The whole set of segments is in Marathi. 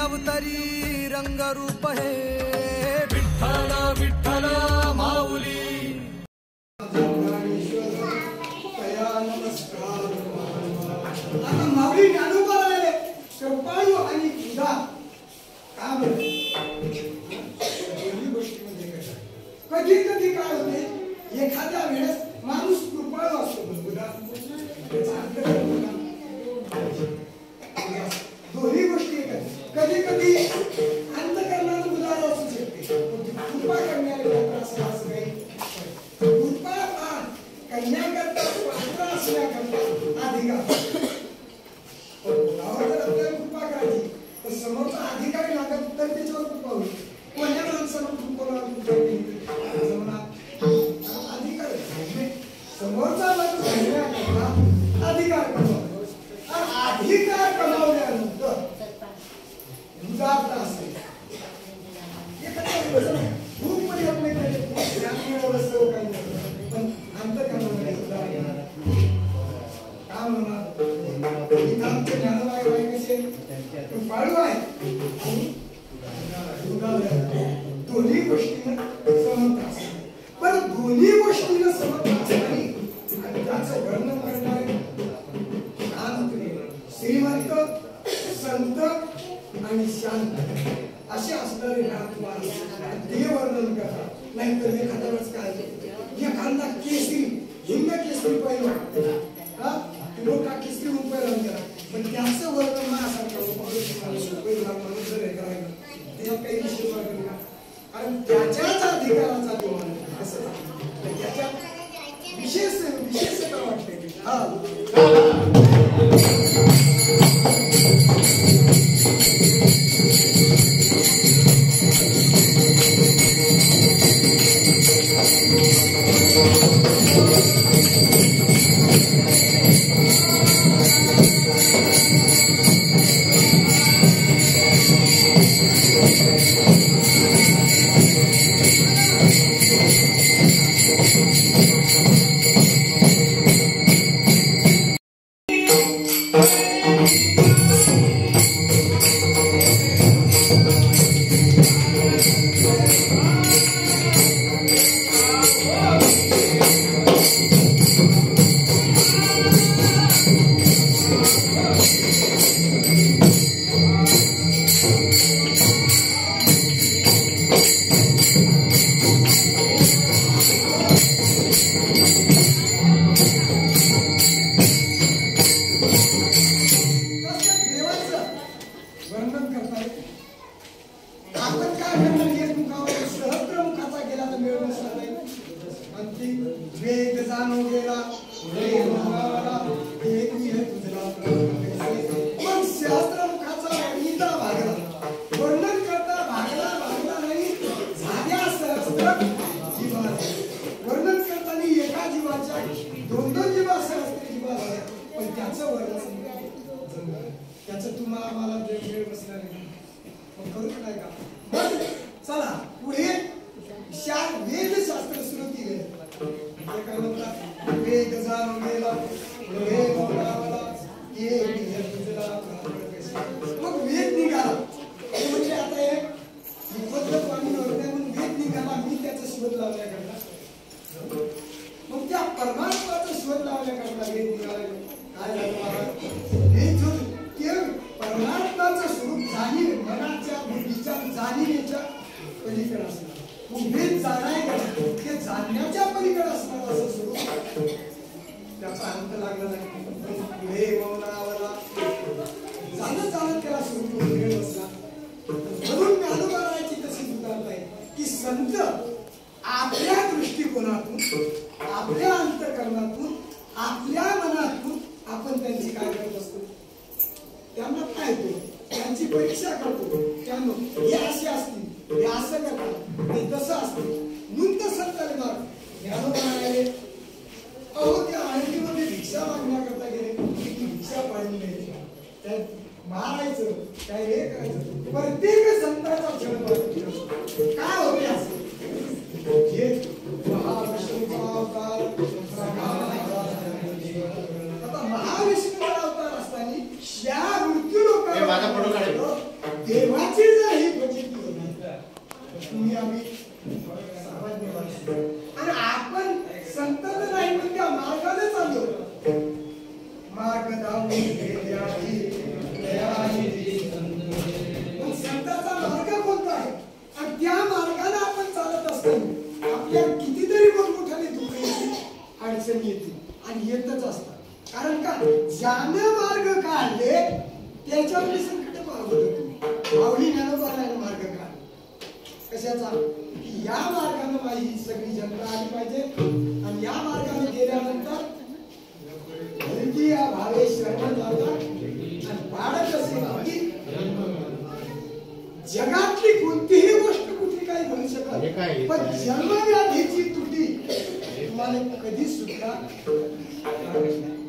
अवतारी रंगरूप हे विठ्ठल विठ्ठल माऊली. आता माऊली ज्ञानोबा आले कृपाळू आणि उदार का बरं दोन्ही गोष्टीमध्ये कशा कधी कधी काय होते एखाद्या वेळेस माणूस कृपाळू असतो उदार दोन्ही गोष्टी कधी कधी अंतःकरणानं उदार असू शकते कृपा करणारे असं काही कृपा करण्याकरता पात्र असण्याकरता अधिकार कृपा करायची तर समोरचा अधिकारी लागत तर त्याच्यावर कृपा होईल कोण्या माणसाला अधिकार समोरचा माणूस अधिकार कमावतो अधिकार कमावल्यानंतर उदारता असेल खूप पर्यटन व्यवस्था काही नाही पण अंतःकरणामध्ये काय म्हणणार इथं आमचे ज्ञानोबा कसे कृपाळू आहे आणि दोन्ही गोष्टीनं समर्थ असतात पण दोन्ही गोष्टीनं समर्थ असणारी आणि त्याचं वर्णन करणारे श्रीमंत संत आणि शांत असे असणारे ते वर्णन करतात नाहीतर एखाद्या वेळेस काय एखादा केसरी हिंग केसरी पहिला मोठा केसरी रुपये गेला पण त्याचं वर्णन त्याच्यात काही विषय कारण त्याच्याच अधिकाराचा दिवाण असं त्याच्यात विशेषता वाटते महाविष्णू अवतार असताना त्या मृत्यू लोकांना तेव्हा ज्यानं मार्ग काढले त्याच्यावर संकट मावली ज्ञानोबाला मार्ग काढ कशाचा की या मार्गाने माझी सगळी जनता आली पाहिजे आणि या मार्गाने गेल्यानंतर या भावे शरण जातात आणि बाळक असे जगातली कोणतीही गोष्ट कुठली काही घडू शकत पण जन्मव्याधीची त्रुटी तुम्हाला कधीच सुटणार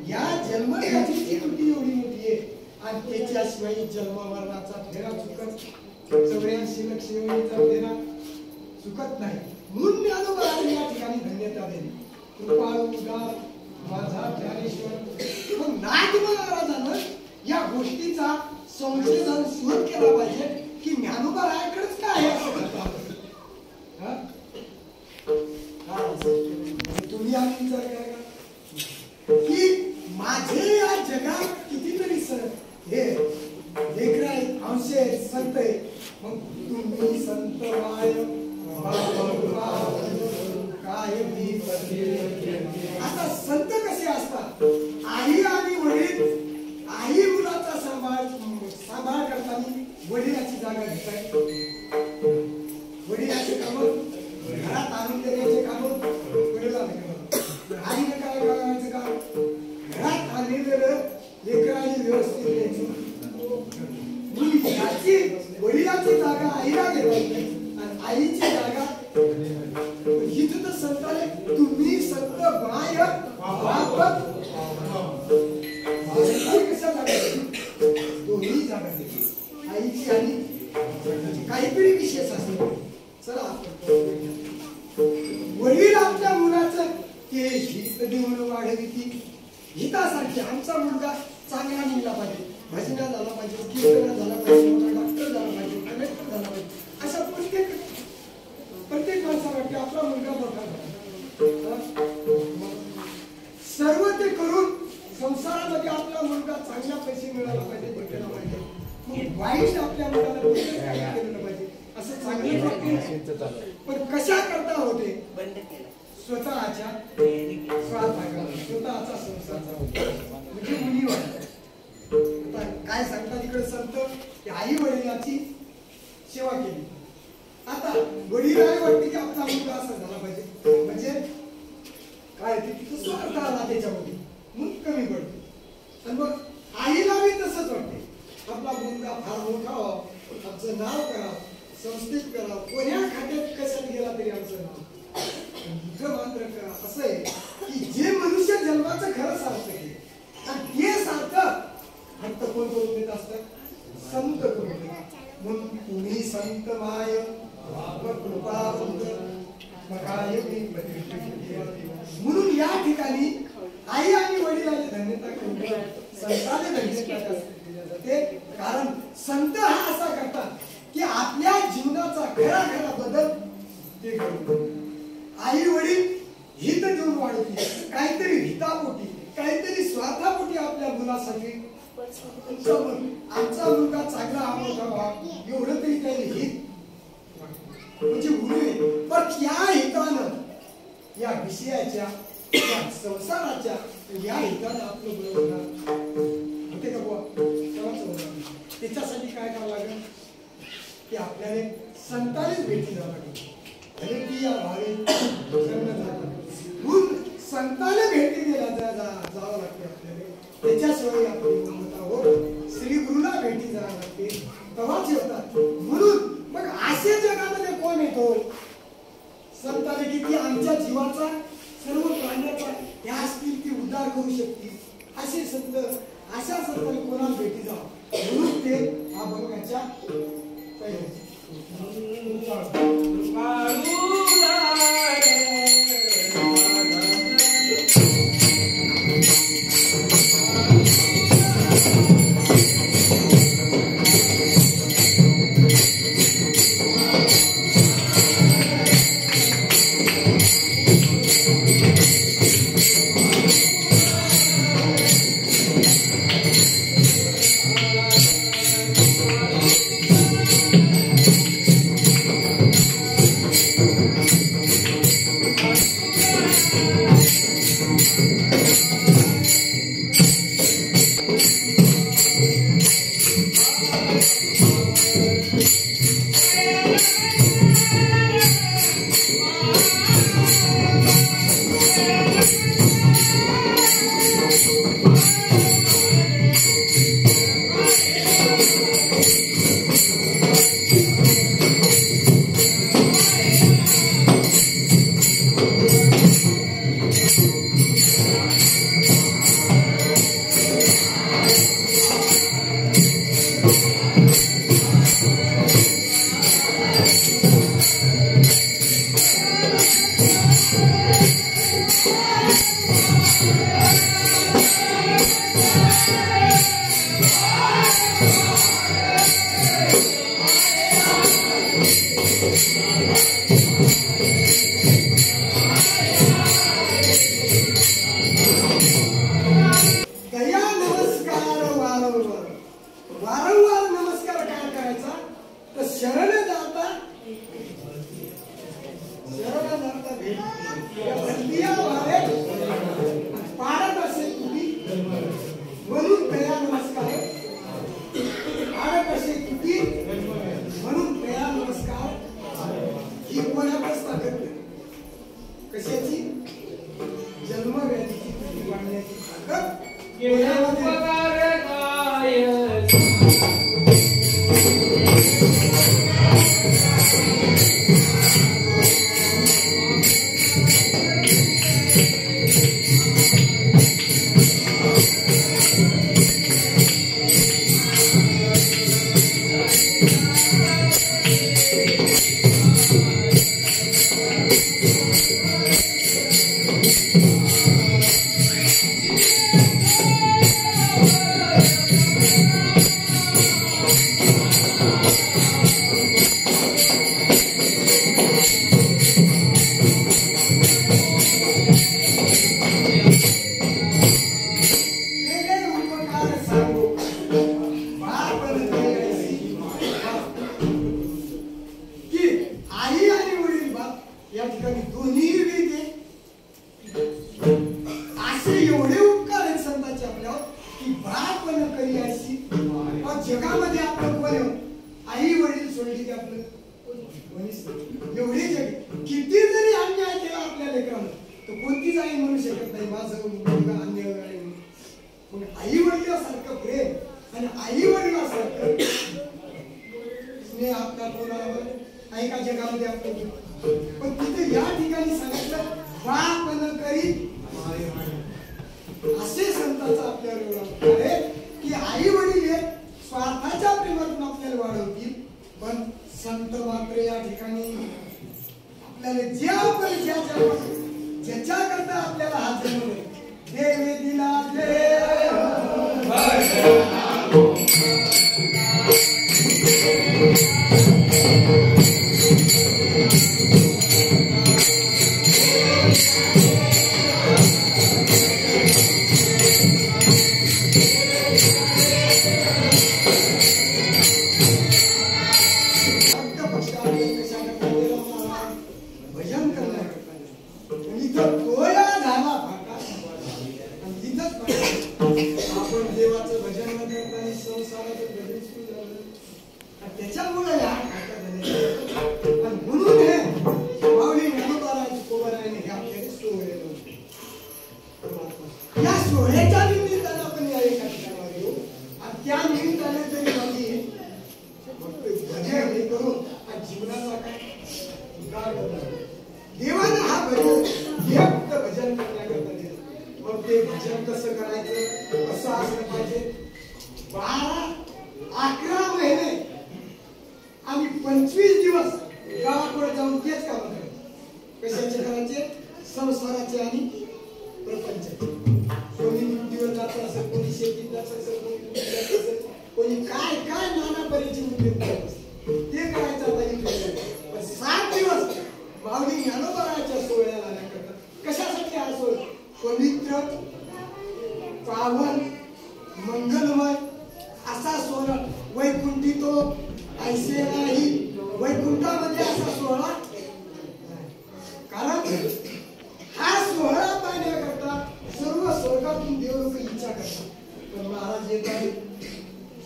या जन्मव्याधीची त्रुटी एवढी मोठी आहे आणि त्याच्याशिवाय जन्म मरणाचा फेरा चुकत 84 लक्ष फेरा चुकत नाही म्हणून ज्ञानोबाला या ठिकाणी धन्यता देणे कृपाळू माझा ज्ञानेश्वर पण नाथ महाराजांना या गोष्टीचा संशोधन सुरू केला पाहिजे की ज्ञानोबा रायाकडेच काय आहे असं करतात तुम्ही आम्ही विचार करा की माझे या जगात कितीतरी हे लेकरं आहेत अंश आहेत संत आहे मग तुम्ही संत वाय काय आता संत कसे असतात आई आणि वडील आई मुलाचा सांभाळ करताना वडिलाची जागा घेतात वडिलाचे काम घरात आणून देण्याचे काम वडिलाने करावं आईने काय करायचं काम घरात आणलेलं लेकरांनी व्यवस्थित द्यायची याची वडिलाची जागा आईला घेतली आणि आईची जागा इथं तर संताने तुम्ही संत बाय कशा जागा दोन्ही जागा आईची आणि काहीतरी विशेष असते चला वडील आपल्या मुलाचं ते हित देऊन वाढवी ती हितासाठी आमचा मुलगा चांगला निघला पाहिजे भजना झाला पाहिजे कीर्तन झाला पाहिजे मोठा डॉक्टर झाला पाहिजे कलेक्टर झाला पाहिजे अशा प्रत्येक माणसाला वाटते आपला मुलगा मोठा झाला सर्व ते करून संसारामध्ये आपला मुलगा चांगला पैसे मिळाला पाहिजे भेटला पाहिजे मग वाईट आपल्या मुलाला केलं पाहिजे असं चांगलं पण कशा करता होते स्वतःच्या स्वतःचा संसार म्हणजे मुली वाटत काय सांगतात इकडे संत की आई वडिलांची सेवा केली आता वडिलांना वाटते की आपला मुलगा असा झाला पाहिजे म्हणजे काय ते स्वार्थ आला त्याच्यामध्ये मग कमी पडते आणि मग आईला बी तसंच वाटते आपला मुलगा फार मोठा व्हावं आमचं नाव करावं संस्थित करावं कोण्या खात्यात कशात गेला तरी आमचं नाव इथं मात्र करा असं आहे की जे मनुष्य जन्माचं खरं सार्थ केले आणि ते सार्थ फक्त कोण करून देत असतात संत करून देतात म्हणून तुम्ही संत माय कृपा म्हणून या ठिकाणी आई आणि वडिलांची धन्यता करून संतांनी धन्यता जाते कारण संत हा असा करतात की आपल्या जीवनाचा खरा बदल ते करतात आई वडील हित देऊन वाढवते काहीतरी हितापोटी काहीतरी स्वार्थापोटी आपल्या मुलासाठी आमचा मुलगा चांगला हा मोठा व्हावा एवढं तरी काही हित म्हणजे उडवे पण या हितानं या विषयाच्या या संसाराच्या या हितानं आपलं बरोबर होते का बुवा त्याच्यासाठी काय करावं लागेल की आपल्याला संतांनीच भेटी जावं लागेल आणि ती या भावे संतांना भेटी द्यायला जावं लागते आपल्याला त्याच्याशिवाय आपली ममता होत श्री गुरुला भेटी जावं लागते तेव्हाच येतात म्हणून मग अशा जगामध्ये कोण येतो संतांनी किती आमच्या जीवाचा सर्व प्राण्याचा ह्या असतील ती उद्धार करू शकतील असे संत अशा संतांनी कोणाला भेटी जावं म्हणून ते हा भगवानच्या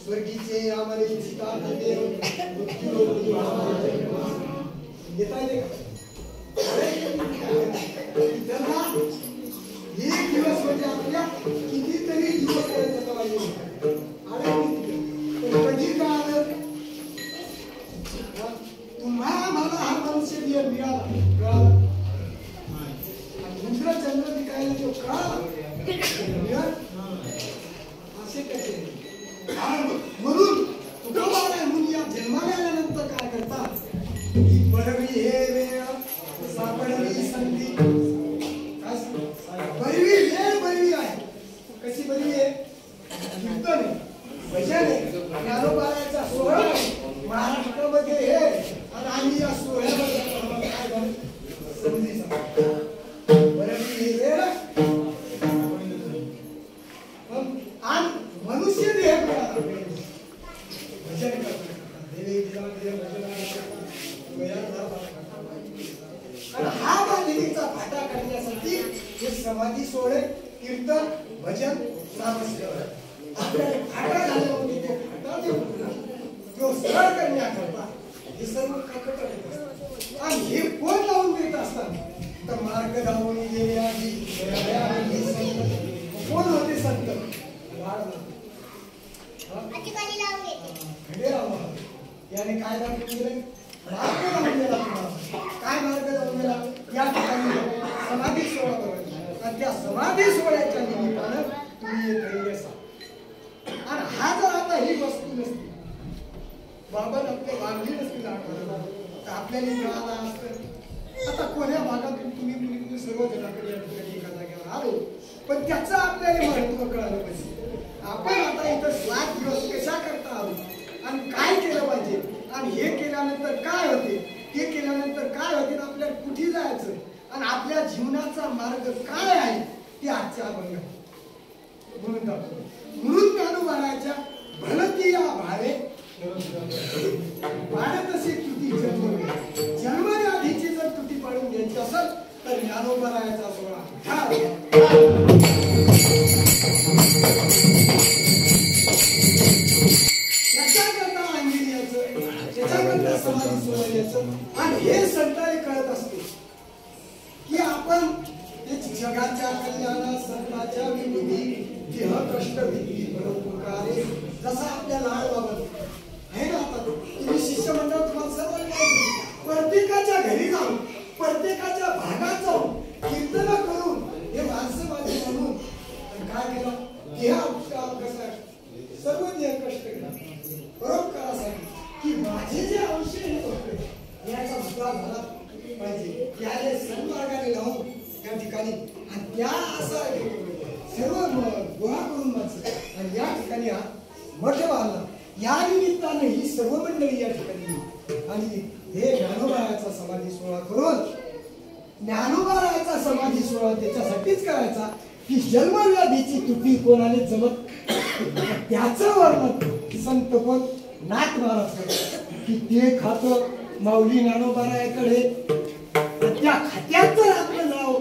स्वर्गीचे आम्हाला इच्छिता देव मृत्यू येता येते त्यांना एक दिवस म्हणजे आपल्या कितीतरी दिवस करायचा पाहिजे आणि कधी का आलं तुम्हाला मला हा मनुष्य मिळाला दुसरा चंद्र विकायला तो कळाला असे काय म्हणून तुकोबाला म्हणून या जन्माला आल्यानंतर काय करतात की बडवी हे वेळ सापडली संधी बरवी वेळ बरवी आहे कशी बरवी आहे कीर्तन आहे भजन आहे ज्ञानोबाराचा सोहळा महाराष्ट्रामध्ये हे आणि आम्ही या सोहळ्यामध्ये काय संधी बरवी हे वेळ आणि मनुष्य देह भजन हा बांधणीचा फाटा करण्यासाठी हे समाधी सोहळे कीर्तन भजन आपल्याला फाटा झाल्यामुळे तो फाटा जे तो सरळ करण्याकरता हे सर्व काकट आणि हे कोण लावून देत असतात तर मार्ग धावून गेले आधी कोण होते संत याने काय दाखवून दिले मार्ग लावून गेला काय मार्ग लावून गेला या ठिकाणी समाधी सोहळा करायचा आणि त्या समाधी सोहळ्याच्या निमित्तानं तुम्ही घरी असा आणि हा जर आता ही वस्तू नसती बाबा आपल्या वागली नसती तर आपल्याला मिळाला असतं आता कोण्या भागातून तुम्ही सर्व जणांकडे एका जागेवर आलो पण त्याचं आपल्याला महत्व कळालं पाहिजे आपण आता इथं 7 दिवस कशा करता आहोत आणि काय केलं पाहिजे आणि हे केल्यानंतर काय होते ते केल्यानंतर काय होते आपल्याला कुठे जायचं आणि आपल्या जीवनाचा मार्ग काय आहे ते आजच्या आपण म्हणून दाखवतो म्हणून ज्ञानोबाराच्या भलती या भावे वाढत असे तुटी जन्मआधीची जर तुटी पाडून घ्यायची असेल तर ज्ञानोबाराचा सोहळा त्याच्याकरता अंगिनीयाचं त्याच्याकरता समाधी सोहळ्याचं आणि हे संतांनी कळत असते की आपण जगाच्या कल्याणा संतांच्या विविधी देह कष्ट विधी परोपकारे जसा आपल्या लाड बाबत आहे ना आता तुम्ही शिष्यमंडळ तुम्हाला सर्वांना माहिती प्रत्येकाच्या घरी जाऊन प्रत्येकाच्या भागात जाऊन कीर्तन करून हे माणसं माझे म्हणून काय केलं देह कसं सर्व देह कष्ट केला परोपकारासाठी की माझे जे अंश होते याचा विचार झाला पाहिजे त्याने सन्मार्गाने लावून त्या ठिकाणी आणि त्या असा सर्व गोळा करून माणसं आणि या ठिकाणी हा मठ बांधला या निमित्ताने ही सर्व मंडळी या ठिकाणी आणि हे ज्ञानोबाराचा समाधी सोहळा करून ज्ञानोबाराचा समाधी सोहळा त्याच्यासाठीच करायचा की जन्मव्याधीची तुटी कोणाने जमत त्याचं वर्णन संत कोण नाथ महाराज की ते खातं माऊली ज्ञानोबाराकडे त्या खात्यात जर आपलं नाव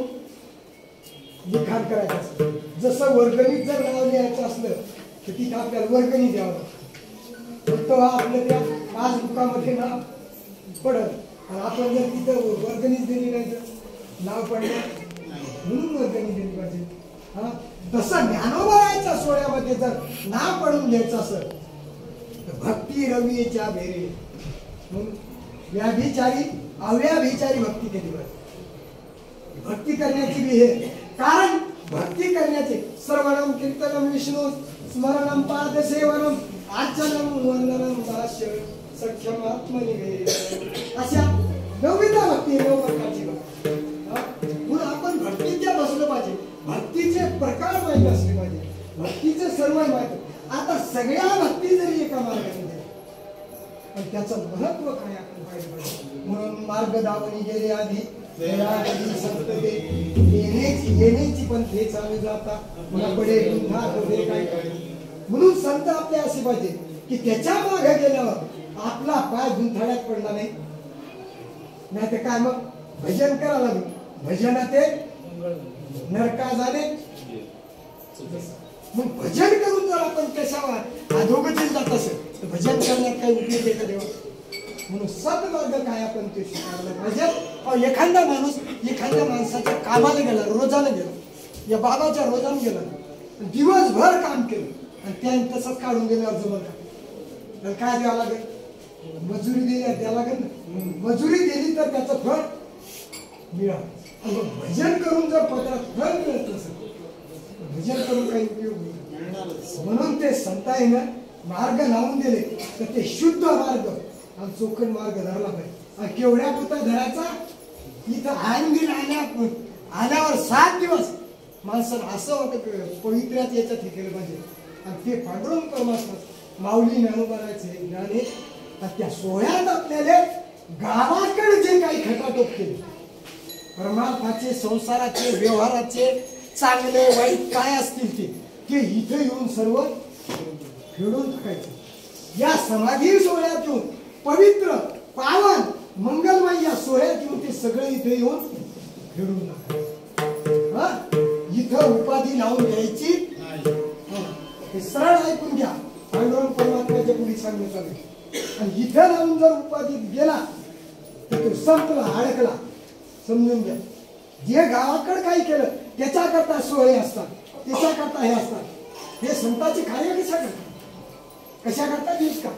लिखाण करायचं असतं जसं वर्गणीत जर नाव लिहायचं असलं तर तिथं आपल्याला वर्गणी द्यावं फक्त आपलं त्या पासबुकामध्ये नाव पडत आणि आपण जर तिथं वर्गणीच दिली नाही तर नाव पडलं म्हणून वर्गणी दिली पाहिजे हा तसं ज्ञानोबाराच्या सोहळ्यामध्ये जर नाव पडून घ्यायचं असेल तर भक्ती रवीच्या भेरे म्हणून व्याभिचारी अव्याभिचारी भक्ती केली पाहिजे भक्ती करण्याची बी हे कारण भक्ती करण्याचे श्रवणम कीर्तनम विष्णू स्मरणम पादसेवनम आचरणम वंदनम दास्य सख्यम आत्मनिवेदन अशा विविध भक्ती 9 प्रकारची भक्ती म्हणून आपण भक्तीच्या बसलो पाहिजे भक्तीचे प्रकार माहिती असले पाहिजे भक्तीचे सर्व माहिती आता सगळ्या भक्ती जरी एका मार्गाने पण त्याचं महत्व काय आपण पाहिजे पाहिजे म्हणून मार्ग दावणी गेले आधी येण्याची पण हे चालू जाता पुढे काय म्हणून संत आपले असे पाहिजे की त्याच्या मागे गेल्यावर आपला पाय गुंथाळ्यात पडला नाही तर काय मग भजन करावं लागेल भजनात नरका जाणे मग भजन करून जर आपण कशावर अधोगतीला जात असेल तर भजन करण्यात काही उपयोग आहे का देवा? म्हणून सद्मार्ग काय आपण ते स्वीकारलं पाहिजे. एखादा माणूस एखाद्या माणसाच्या कामाला गेला, रोजानं गेला, या बाबाच्या रोजानं गेला, दिवसभर काम केलं आणि त्याने तसंच काढून गेल्यावर जमल का? काय द्यावं लागेल? मजुरी द्यावं लागेल ना. मजुरी दिली तर त्याचं फळ मिळालं. भजन करून जर पत्रात फळ मिळत नसेल भजन करून काही उपयोग नाही. म्हणून ते संताईनं मार्ग लावून दिले तर ते शुद्ध मार्ग आणि चोखट मार्ग धरला पाहिजे. केवढ्या पुता धरायचा? इथं आनंदीन आल्यावर 7 दिवस माणसाला असं होतं पवित्र्यात याच्यात हे केलं पाहिजे. आणि ते पांडुरंग परमात्मा माऊली ज्ञानोबाराचे ज्ञाने त्या सोहळ्यात आपल्याला गावाकडे जे काही खटाटोप केले परमार्थाचे, संसाराचे, व्यवहाराचे, चांगले वाईट काय असतील ते इथे येऊन सर्व फेडून टाकायचे. या समाधी सोहळ्यात येऊन पवित्र पावन मंगलमय या सोहळ्यात येऊन ते सगळे इथे येऊन फेडून टाकायचे. इथं उपाधी लावून घ्यायची हे सरळ ऐकून घ्या. पांडुरंग परमात्म्याच्या पुढे सांगण्यात आले. आणि इथं लावून जर उपाधी गेला तर तो संपला, अडकला. समजून घ्या. जे गावाकडे काही केलं त्याच्याकरता सोहळे असतात, त्याच्याकरता हे असतात. हे संतांचे कार्य कशा करता दिस का?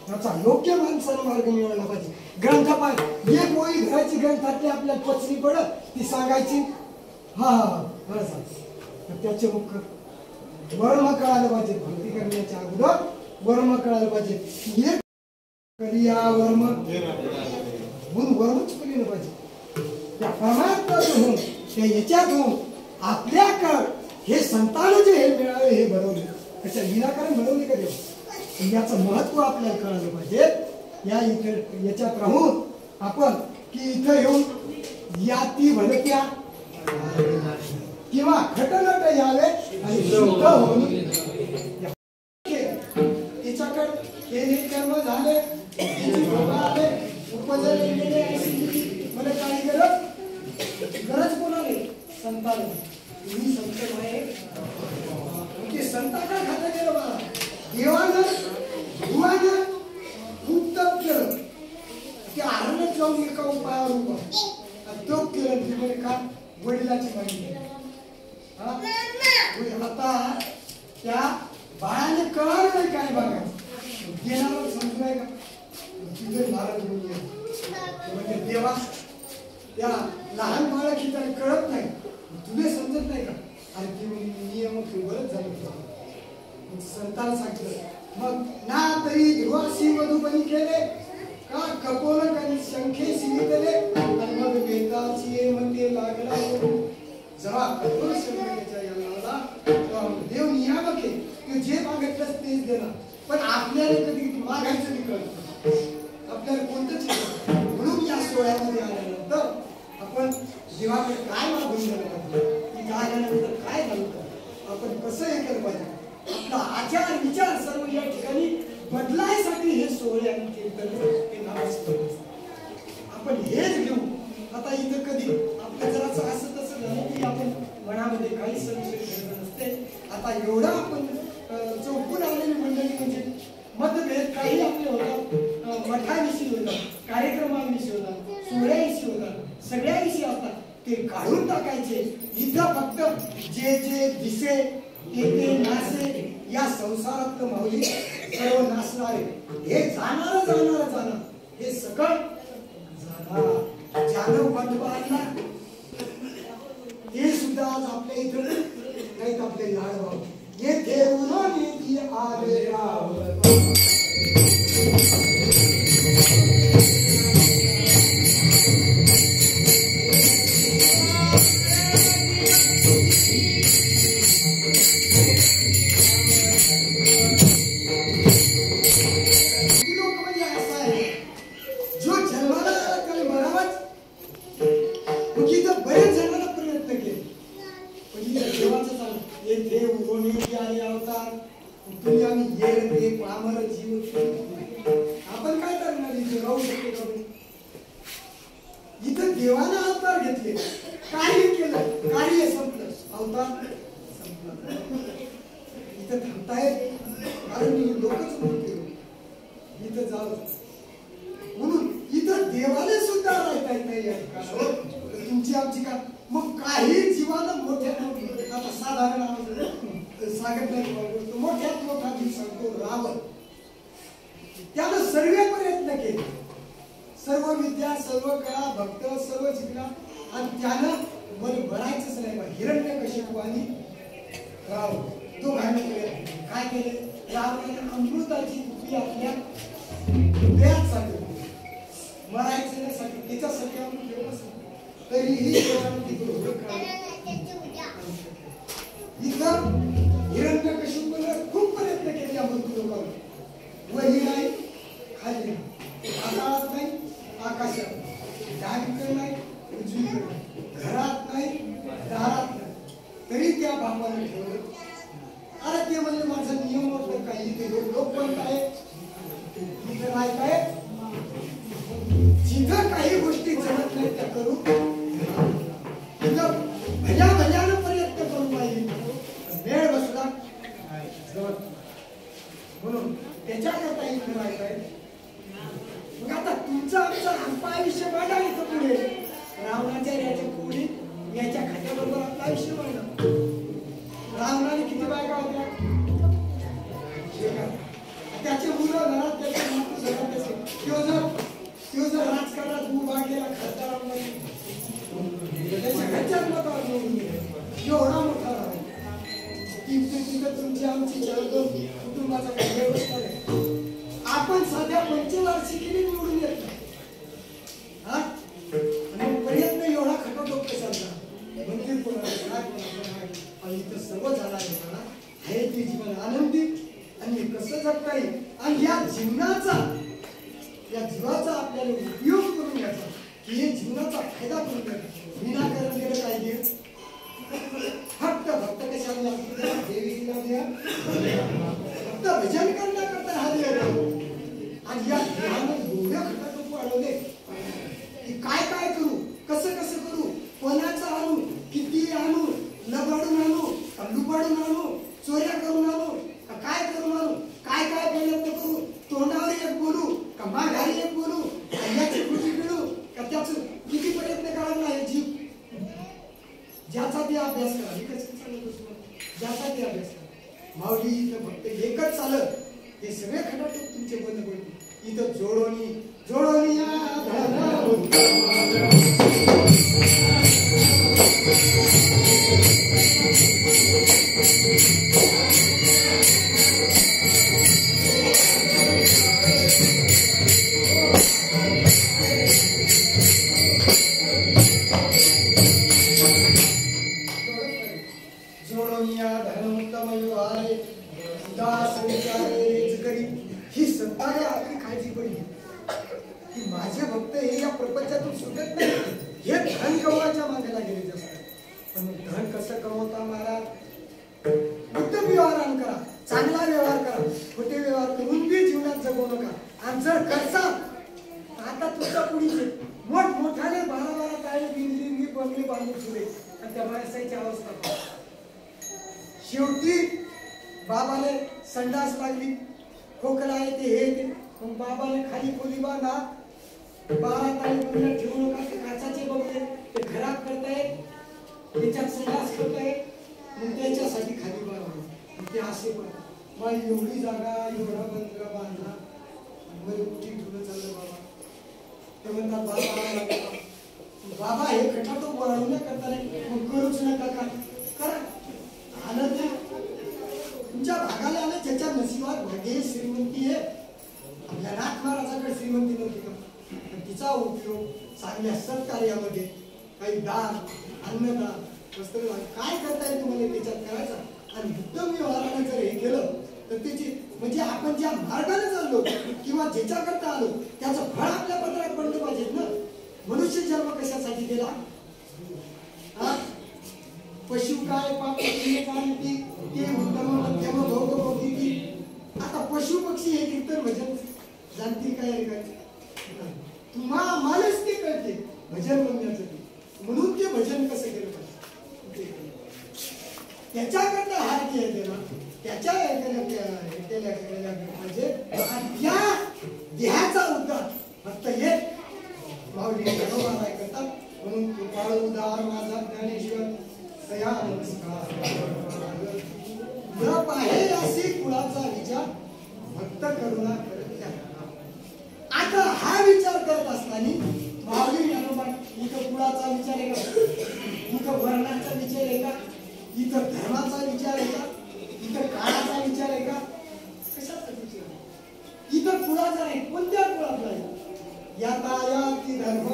त्याचा योग्य माणसाला मार्ग मिळाला पाहिजे. ग्रंथ पाठ एक ओळी घराची ग्रंथातली आपल्याला पचनी पडत ती सांगायची. हा बरं सांग. त्याचे मुख्य वर्म कळायला पाहिजे. भक्ती करण्याच्या अगोदर वर्म कळायला पाहिजे. एक क्रिया वर्म म्हणून वर्मच केलं पाहिजे. त्या परमात्म्यातून होऊन त्या याच्यात होऊन आपल्याकडं हे संतान जे हे मिळावे हे भरवले. त्याच्या विनाकारण भरवले का देव? याचं महत्व आपल्याला कळालं पाहिजे. या इथे याच्यात राहून आपण की इथं येऊन याती भडक्या किंवा खटनट यावे आणि शुद्ध होऊन तिच्याकडे केले कर्म झाले उपजले गेले मला काही गरज कोणाले? संतांना. तुम्ही संत आहे ते संतांना खातं गेलं बघा. देवानं भुवानं खूप तप केलं. त्या आरण्यात जाऊन एका उपायावर उभा तप केलं. ते म्हणजे का? वडिलाची माहिती. आता त्या बाळाने कळालं नाही काय बघायचं. देणारा समजलाय का? तिथे महाराज म्हणजे देवा त्या लहान बाळा की त्याला कळत नाही, तुला समजत नाही का? आणि ती नियम बरंच झालं. संतांना सांगितलं मग ना तरी ध्रुवासी मधुबनी केले का कपोल करी शंखे शिवितले आणि मग वेदाची म्हणते लागला. जेव्हा कठोर शंभराच्या याला देव नियामक आहे की जे मागितलं तेच देणार. पण आपल्याला कधी मागायचं नाही कळत. आपल्याला कोणतंच म्हणून या सोहळ्यामध्ये आल्यानंतर आपण देवाकडे काय मागून गेलं पाहिजे, की आल्यानंतर काय झालं, आपण कसं हे केलं पाहिजे. आपला आचार विचार सर्व या ठिकाणी बदलायसाठी हे सोहळे आणि कीर्तन आपण हेच घेऊ. आता इथं कधी आपलं जरासं असं तसं झालं की आपण मनामध्ये काही संशय नसते. आता एवढं आपण चौकून आलेली मंडळी म्हणजे मतभेद काही आपले होतात, मठाविषयी होतात, कार्यक्रमांविषयी होतात, सोहळ्याविषयी होतात, सगळ्याविषयी असतात. ते काढून टाकायचे. इथं फक्त जे जे दिसे ते नासे या संसारातलं माऊली सर्व नासणारे हे जाणार हे सकळ जाणार. जाधव बंधुबांना हे सुद्धा आज आपल्या इथं नाहीत. आपले लाडभाऊ येथे उन्हाळी आले राव. आपण काय करणार इथे राहू शकतो? इथं देवाने अवतार घेतले, कार्य केलं, कार्य संपलं, अवतार संपला. म्हणून इथं देवाला सुद्धा राहता येत नाही या ठिकाणावर. तुमची आमची का मग काही जीवानं मोठ्या आता साधारण सांगत नाही मोठ्यात मोठा जीव सांगतो रावण. त्यानं सर्व प्रयत्न केले, सर्व विद्या सर्व कला भक्त सर्व शिकला आणि त्यानं मला भरायचंच नाही बा. हिरण्यकशिपू आणि रावण तो भांडण केले. काय केले? रावणाने अमृताची कुपी आपल्या हृदयात साठवली. मरायचं नाही त्याच्यासाठी आपण फेमस तरीही इथं हिरण्यकशिपूने खूप प्रयत्न केले या मृत्यू लोकांवर. वही नाही खाली नाही, पाताळात नाही आकाशात नाही, डावीकडे नाही उजवीकडे नाही, घरात नाही दारात नाही, तरी त्या बापाने ठेवलं. अरे ते म्हणजे माझा नियम होतं काही ते लोक पण काय इथं नाही काय जिथं काही गोष्टी जमत नाही त्या करू तिथं भल्यानं प्रयत्न करून पाहिजे. वेळ बसला जमत म्हणून त्याच्याकरता इथं नाही काय. मग आता तुमचं आमचं आयुष्य वाढा इथं पुढे रावणाच्या याच्या पुढे याच्या खात्याबरोबर आपलं आयुष्य वाढलं. रावणाने किती बायका होत्या? त्याचे मुलं घरात त्याचे माणूस घरात त्याचे तो जर राजकारणात उभा केला खासदार त्याच्या घरच्याच मतावर निवडून गेले एवढा मोठा राहील तिथं तुमची आमची कुटुंबाचा काही व्यवस्था नाही. आपण साध्या पंचवार्षिकीने निवडून येत नाही. हा आणि प्रयत्न एवढा खटवतो कशाचा मंदिर कोणाला काय इथं सर्व झाला आहे ते जीवन आनंदी आणि कसं जगता येईल आणि या जीवनाचा या जीवाचा आपल्याला उपयोग करून घ्यायचा की हे जीवनाचा फायदा करून घ्यायचा. विनाकारण गेलं पाहिजे फक्त भक्त कशाला देवीला द्या फक्त भजन करण्याकरता हा देव आणि या देहानं एवढ्या खटाखट वाढवले की काय काय करू कसं कसं करू कोणाचं आणू किती आणू लबाडून आणू लुबाडून आणू चोऱ्या करून आणू काय करून आणू काय काय प्रयत्न करू तोंडावर एक बोलू का माघारी एक बोलू याची खुशी मिळू का त्याच किती प्रयत्न करायला आहे जीव ज्याचा ते अभ्यास करा. एकच ज्याचा ते अभ्यास करा. माऊली इथं फक्त एकच चालत हे सगळे खटाटे तुमचे बंद होईल. इथं जोडोनी जोडोनी ही सत्ताने आपली काळजी पडली की माझे भक्त हे या प्रपंचातून सुटत नाही. हे धन कमवायच्या मागेला गेले असतात. पण धन कसं कमवता महाराज? उत्तम व्यवहार करा, चांगला व्यवहार करा, खोटे व्यवहार करून बी जीवनात जगू नका. आणि जर करता आता तुमचा पुढीचे मोठमोठाले 12-12 ताळे बिल्डिंग बंगले बांधून सुरे आणि त्या माणसाची अवस्था शेवटी बाबाने संडास लागली खोकला येते हे येते मग बाबाने खाली खोली बांधा 12 ताळे बंगल्यात ठेवू नका. ते काचाचे बंगले ते खराब करतायत त्याच्यात संडास करतायत मग त्याच्यासाठी खाली बांधा ते असे पण मग एवढी जागा एवढा बंगला बांधला मध्ये कुठे ठेवलं चाललं बाबा ते म्हणतात बाबा हे खटाटो वाढवण्या करता नाही मग करूच नका का करा. आलं ते तुमच्या भागाला आलं ज्याच्या नशिबात भाग्य श्रीमंती आहे. आपल्या नाथ महाराजाकडे श्रीमंती नव्हती का पण तिचा उपयोग चांगल्या सत्कार्यामध्ये काही दान अन्नदान वस्त्रदान काय करता येईल तुम्हाला त्याच्यात करायचा. आणि उत्तम व्यवहाराने जर हे केलं तर त्याची म्हणजे आपण ज्या मार्गाने चाललो किंवा ज्याच्याकरता आलो त्याचं फळ आपल्या पत्रात पडलं पाहिजे ना. मनुष्य जन्म कशासाठी केला? पशु काय पाप ते उत्तम मध्यम भोग भोगी. आता पशु पक्षी हे कीर्तन भजन जाणतील काय तुम्हालाच ते कळते भजन म्हणण्याचं म्हणून ते भजन कसं केलं पाहिजे त्याच्याकरता हार केला त्याच्या म्हणजे देहाचा उद्धार फक्त एक माऊली ज्ञानोबाराय करतात. म्हणून कृपाळू उदार माझा ज्ञानेश्वर तया नमस्कार. न पाहे अशी कुळाचा विचार भक्त करुणा करत द्या. आता हा विचार करत असताना माऊली ज्ञानोबा इथं कुळाचा विचार आहे का, इथं वर्णाचा विचार आहे का, इथं धर्माचा विचार आहे का, इथं काळाचा विचार आहे का, कशाचा विचार आहे? इथं कुळाचा आहे. कोणत्या कुळाचा आहे? यातायाती धर्म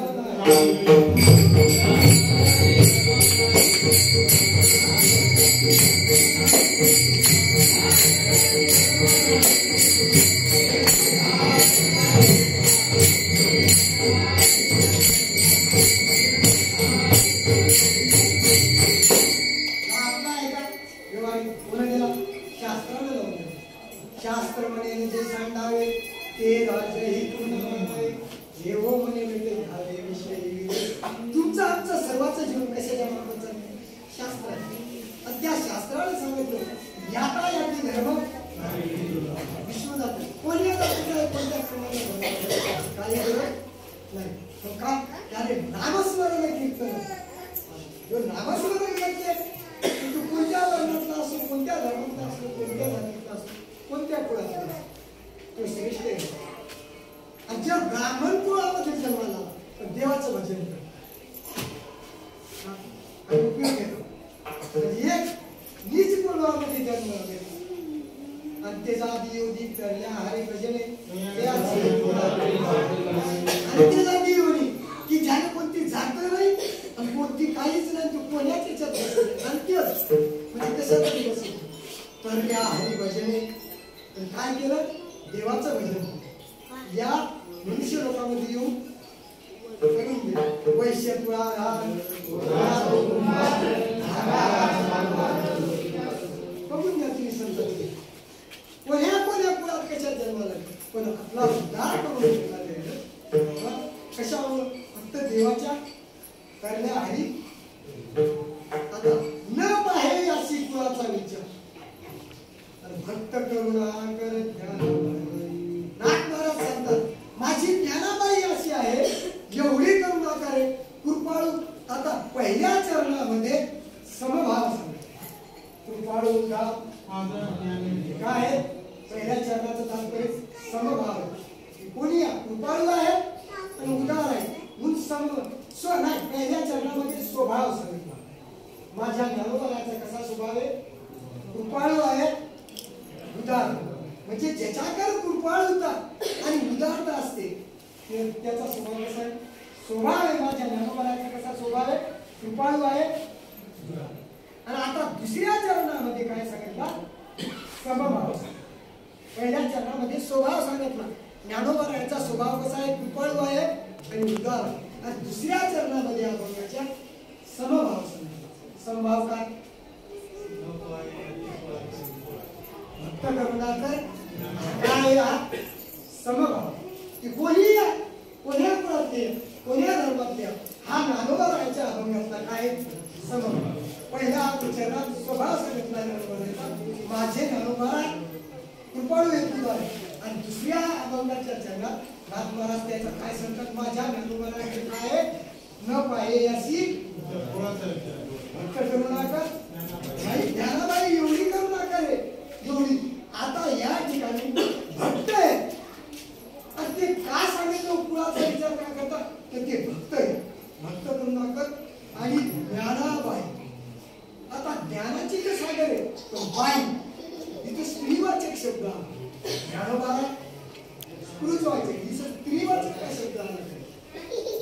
शास्त्र म्हणे जे सांडावे ते राजे ही जेवो म्हणे मिळते घ्यावे विषयी. तुमचं आमचं सर्वांचं जीवन कशाच्या मार्फत चाललंय? शास्त्र आहे. त्या शास्त्राने सांगितलं याता याती धर्म विश्वजात कोणी कोणत्या काही गरज नाही. काय त्याने नामस्मरण कीर्तन जो नामस्मरण करते तू कोणत्या वर्णातला असो, कोणत्या धर्मातला असो, कोणत्या जातीतला असो, कोणत्या कुळातला असो, तो श्रेष्ठ आहे. आणि ज्या ब्राह्मण कुळामध्ये जन्माला तर देवाचं भजन उपयोग घेतो. एक नीच कुळामध्ये जन्माला आणि त्याचा आधी योगी करल्या हरी भजने आणि त्याचा आधी योगी की ज्याने कोणती जात नाही आणि कोणती काहीच नाही, तू कोण्याच याच्यात अंत्यच म्हणजे कसं तरी बसेल तर या हरी भजने काय केलं? देवाचं भजन या मनुष्य लोकांमध्ये येऊन वैश्य बघून घ्या तुम्ही संतती कोण्या कोण्या कुळात कशा जन्माला पण आपला उद्धार करून कशावर फक्त देवाच्या करण्या हरी. आता न पाहे अशी कुळाचा विचार भक्त करुणा करत ध्यान. नाथ महाराज सांगतात माझी ज्ञानाबाई अशी आहे एवढी करुणा करे कृपाळू. आता पहिल्या चरणामध्ये समभाव सांगतात. कृपाळू काय आहे? पहिल्या चरणाचं तात्पर्य समभाव. कोणी कृपाळू आहे आणि उदार आहे म्हणून सम स्व नाही. पहिल्या चरणामध्ये स्वभाव सांगितला. माझ्या ज्ञानोबाचा कसा स्वभाव आहे? कृपाळू आहे, उदार. म्हणजे ज्याच्याकडे कृपाळूता आणि उदारता असते त्याचा स्वभाव कसा आहे? स्वभाव आहे. माझ्या ज्ञानोबाचा कसा स्वभाव आहे? कृपाळू आहे. आणि आता दुसऱ्या चरणामध्ये काय सांगितलं? समभाव. पहिल्या चरणामध्ये स्वभाव सांगितला. ज्ञानोबाचा स्वभाव कसा आहे? कृपाळू आहे आणि उदार. आणि दुसऱ्या चरणामध्ये अभंगाच्या समभाव सांगितला. समभाव काय? भक्त करुणाकर काय समभाव. की कोणी कोण्या कुळातले कोण्या धर्मातल्या हा ज्ञानोबाच्या अभंगातला काय समभाव. पहिल्या चरणात स्वभाव सांगितला ज्ञानोबाचा माझे ज्ञानोबा कृपाळू हेतू आहे. आणि दुसऱ्या अभंगाच्या चरणात नाथ महाराज त्याचा काय सांगतात? माझ्या ज्ञानोबाचे काय न पाहे अशी भक्त करुणाकर. ज्ञानाबाई एवढी करुणा करे एवढी. आता या ठिकाणी भक्त आहे आणि ते का सांगितलं? कुळाचा विचार काय करतात तर ते भक्त आहे. भक्त करुणाकर आणि ज्ञानाबाई. आता ज्ञानाची जे सागर आहे तो बाई इथे स्त्रीवाचक शब्द आहे. ज्ञानोबा पुरुषवाचक ही स्त्रीवाचक काय शब्द आहे?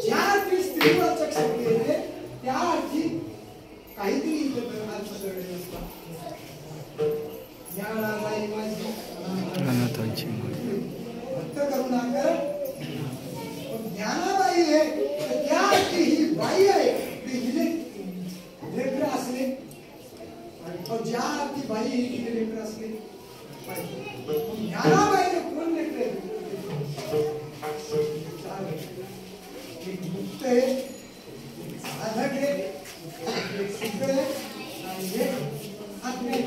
ज्या अर्थी स्त्रीवाचक शब्द येते त्या अर्थी काहीतरी इथे अर्थ दडलेला असतो. ज्ञानाबाई माझी भक्त करुणाकर ज्ञानाबाई आहे त्या अर्थी ही बाई आहे. लेकर असले आणि ज्या अर्थी बाई ही लेकर असले ज्ञानाबाईने कोण लेकर मुक्त आहे, साधक आहे, सिद्ध आहे आणि आत्मे.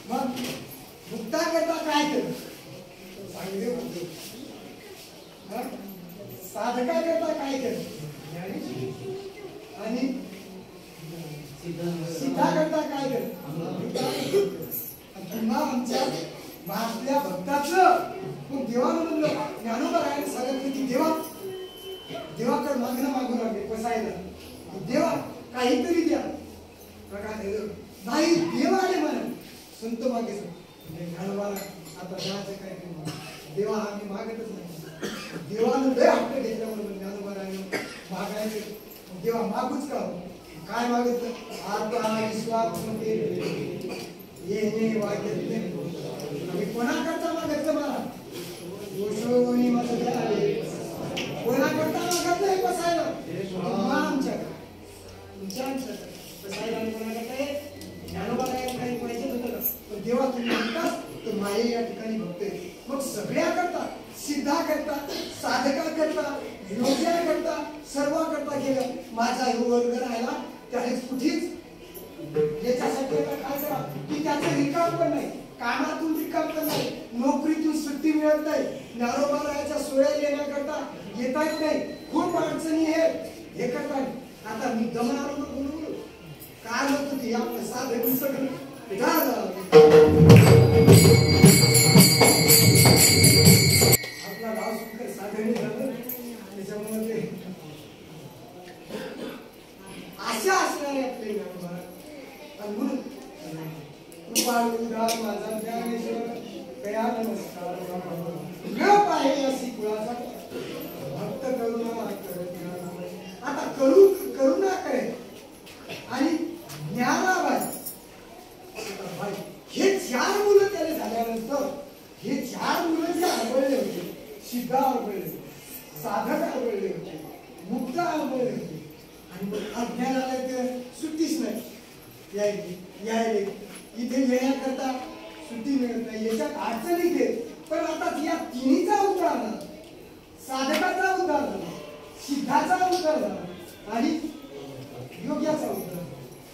मग मुक्ता करता काय केलं? साधका करता काय केलं आणि सिद्धा करता काय केलं पुन्हा आमच्या महाराष्ट्रीय भक्ताचं मग देवानं म्हणलं ज्ञानोबा राहायला सांगितलं की देवाकडे मागणं मागू लागले बसायला देवा काहीतरी द्या नाही देव आले म्हणा संत मागे ज्ञानोबाला आता देवाचं काय देवा हा मी मागतच नाही देवानं लय हट्ट घेतल्यामुळे ज्ञानोबा राहिले मागायचं देवा मागूच का काय मागितलं आता विश्वास येणे वाक्य मी कोणाकरता मागितलं मला गोष्टी माझं द्यावे कोणाकरता मागितलं हे बसायला आमच्या बसायला कोणाकरता ज्ञानोबा काही पाहिजे होतं का पण देवा तुम्ही म्हणताच तर माये या ठिकाणी बघते मग सगळ्या करता सिद्धा करता साधका करता योग्या करता सर्व करता केलं माझा हे वर्ग राहिला त्यानेच कुठेच याच्यासाठी काय करा की त्याचं रिकाम पण नाही कामातून रिकाम पण नाही नोकरीतून सुट्टी मिळत नाही ज्ञानोबा राहायच्या सोया येण्याकरता येता येत नाही खूप अडचणी आहेत हे करतात आता मी दमणार बोलू काय होत होती आपलं साधन सगळं आपला गाव सुद्धा साधन झालं त्याच्यामुळे आशा असणारे आपले ज्ञानोबा म्हणून कृपाळू माझा ज्ञानेश्वर कया नमस्कार न पाहे अशी कुळाचा भक्त करुणा आता करुणा करे आणि ज्ञानाबाई हे चार मुलं त्याने झाल्यानंतर हे चार मुलं जे आवडले होते सिद्धा आवडले साधक आवडले होते मुक्त आवडले होते आणि अज्ञानाला ते सुट्टीच नाही यायले इथे येण्याकरता सुट्टी मिळत नाही याच्यात अडचणी येते पण आता या तिन्हीचा उद्धार झाला साधकाचा उद्धार झाला सिद्धाचा उद्धार झाला आणि योग्याचा उद्धार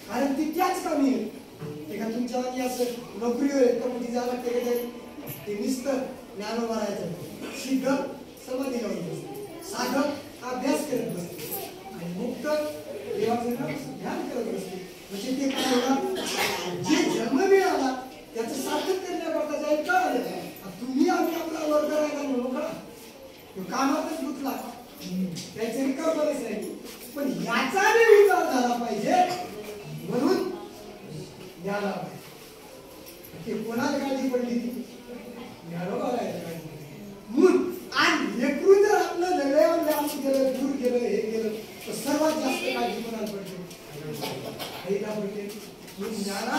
कारण ती त्याच कामी आहे का तुमच्या असं नोकरीवर कमिटी जायला ते नुसतं ज्ञानोबा राहायचं सिद्ध समाधी लावून बसते साधक अभ्यास करत बसते आणि मुक्त देवाचं ध्यान करत बसते म्हणजे ते काय होणार जे जन्म मिळाला त्याचं सार्थक करण्याकरता जाईल का तुम्ही आम्ही आपला वर्ग राहिला म्हणून का कामातच गुंतला त्याचे रिकाम बरेच नाही पण याचा विचार झाला पाहिजे म्हणून ज्ञान ते कोणाला काळजी पडली ती ज्ञानोबाला म्हणून आणि लेकरू जर आपलं लढल्यावर लांब गेलं दूर गेलं हे गेलं तर सर्वात जास्त काळजी कोणाला पडते आईला पडते म्हणून ज्ञाना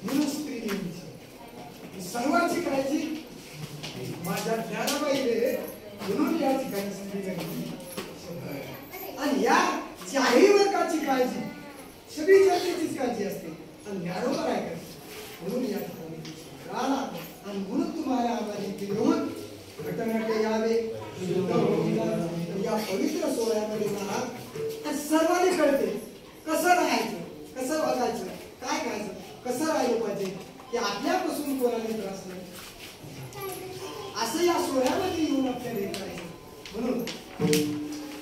म्हणून स्त्री सर्वांची काळजी माझ्या ज्ञानाबाईले म्हणून या ठिकाणी आणि या चारही वर्गाची काळजी सगळी जनतेचीच काळजी असते आणि ज्ञानोबा काय करते म्हणून या ठिकाणी राहला आणि म्हणून तुम्हाला आम्हाला इथे येऊन घटनाटे यावे या पवित्र सोहळ्यामध्ये राहा आणि सर्वांनी कळते कसं राहायचं कसं वागायचं काय करायचं कसं राहिलं पाहिजे की आपल्यापासून कोणाला त्रास नाही असं या सोहळ्यामध्ये येऊन आपल्याला हे करायचं म्हणून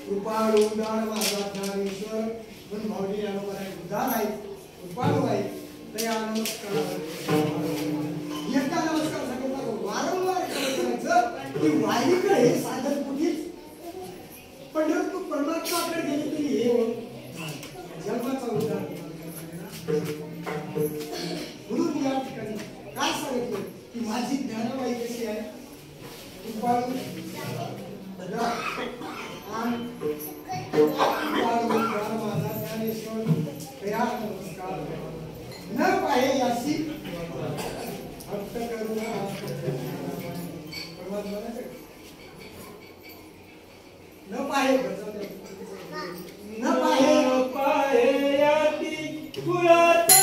कृपाळू उदार माझा ज्ञानेश्वर म्हणून भावनी ज्ञानोबा उदार आहे कृपाळू आहे दया नमस्कार एकदा नमस्कार सांगितला वारंवार करायचं की वाईकडे हे साधन कुठेच पंढरपूर परमात्माकडे गेले तरी हे जन्माचा उद्धार म्हणून या ठिकाणी काय सांगितलं की माझी ज्ञानाबाई कशी आहे कृपाळू माझा ज्ञानेश्वर दया नमस्कार न पाहे यासी भक्त करुणा न पाहे न पाहे याती पुराता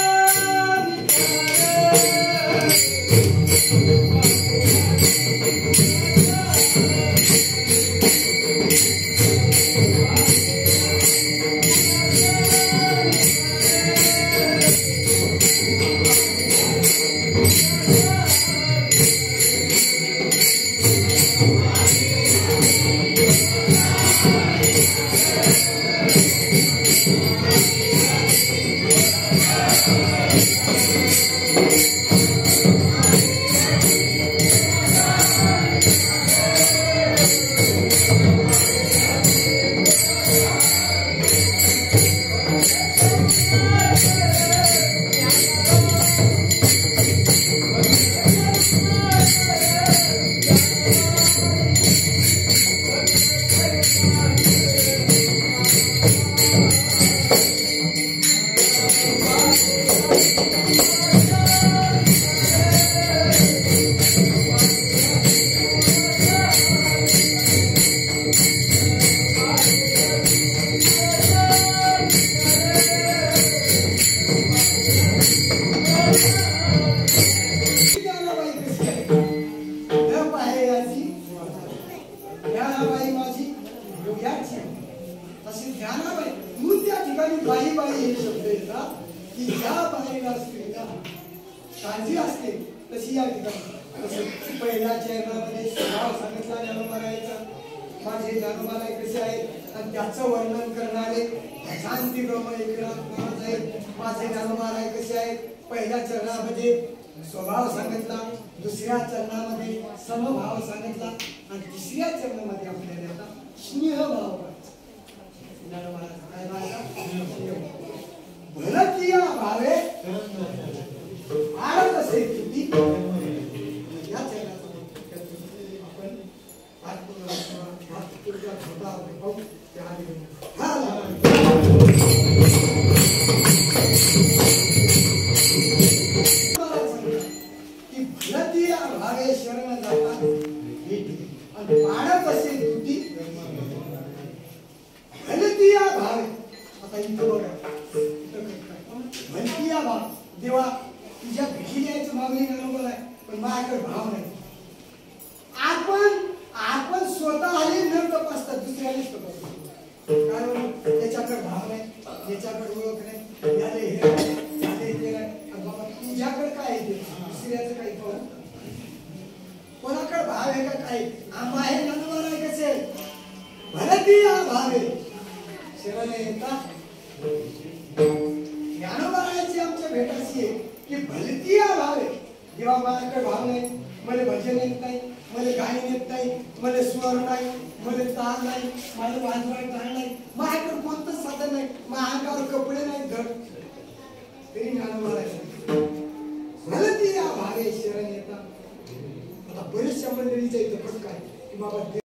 याची अशी ज्ञानाबाई म्हणून त्या ठिकाणी बाई बाई हे शब्द येतात की ज्या बाईला स्त्रीला काळजी असते तशी या ठिकाणी पहिल्या चरणामध्ये स्वभाव सांगितला ज्ञानोबारायचा माझे ज्ञानोबाराय कसे आहेत आणि त्याचं वर्णन करणारे शांती ब्रह्म एकनाथ आहेत माझे ज्ञानोबाराय कसे आहेत पहिल्या चरणामध्ये स्वभाव सांगितला दुसऱ्या चरणामध्ये समभाव सांगितला आणि तिसऱ्या चरणामध्ये आपल्याला आता स्नेहभाव भरतीया भावे आळत असे किती या चरणाचा आपण आत्मपूर्णा छोटा पाहू त्या की भरतीया भावे शरण जाता आणि पाळत असे तुटी भलतिया भावे आता इथं बघा भलतिया भाव देवा तुझ्या भेटी द्यायचं मागणी बरोबर आहे पण माझ्याकडे भाव नाही आपण स्वतःही न तपासता दुसऱ्यानेच तपासतो कारण त्याच्याकडे भाव नाही याच्याकडे ओळख नाही याले हे नाही बाबा तुझ्याकडे काय येते दुसऱ्याचं काही पाहू कोणाकडे भाव आहे का काय आम्हा हे नंदवर आहे कसे भरतीया भावे शरण येता ज्ञानोबारायची आमच्या भेटाची आहे की भलतीया भावे देवा माझ्याकडे भाव नाही मला भजन येत नाही मला गायन येत नाही मला स्वर नाही मला ताल नाही मला वाजवाय ताल नाही माझ्याकडे कोणतंच साधन नाही माझ्यावर कपडे नाही धड तरी ज्ञानोबारायचं भलतीया भावे शरण येता आता बरेचशा मंडळीच्या इथं कसं काय की बाबा